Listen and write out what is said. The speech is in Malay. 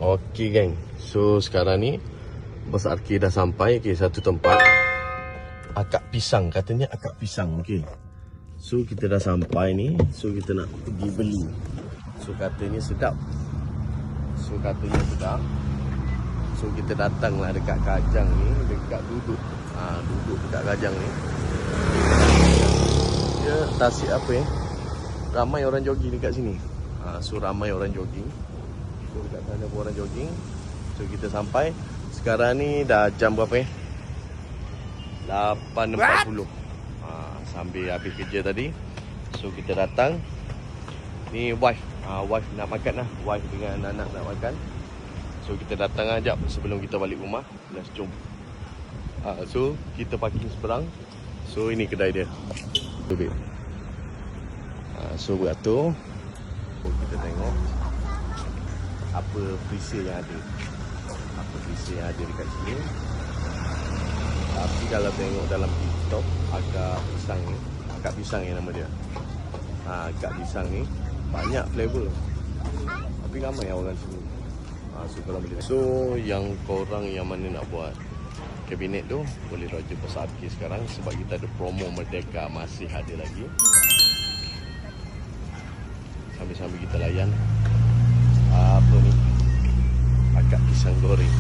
Okey geng. So sekarang ni Bos Arki dah sampai ke satu tempat. Akak pisang, katanya akak pisang. Okey. So kita dah sampai ni. So kita nak pergi beli. So katanya sedap. So kita datang lah dekat Kajang ni, dekat duduk. Duduk dekat Kajang ni. Dia tasik apa ramai orang jogging dekat sini. So ramai orang jogging. So dekat sana pun orang jogging. So kita sampai. Sekarang ni dah jam berapa 8.40. Sambil habis kerja tadi. So kita datang. Ni wife nak makan lah. Wife dengan anak nak makan. So kita datang lah jap sebelum kita balik rumah. Let's jom. So kita parking seberang. So ini kedai dia. So beratur. So kita tengok apa freezer yang ada. Freezer yang ada dekat sini. Tapi kalau tengok dalam TikTok, agak pisang ni nama dia. Agak pisang ni banyak flavor. Tapi ramai orang sini. So korang boleh. So yang korang yang mana nak buat kabinet tu, boleh roger Bos Arki sekarang sebab kita ada promo Merdeka masih ada lagi. Sambil-sambil kita layan apa ni, akak pisang goreng.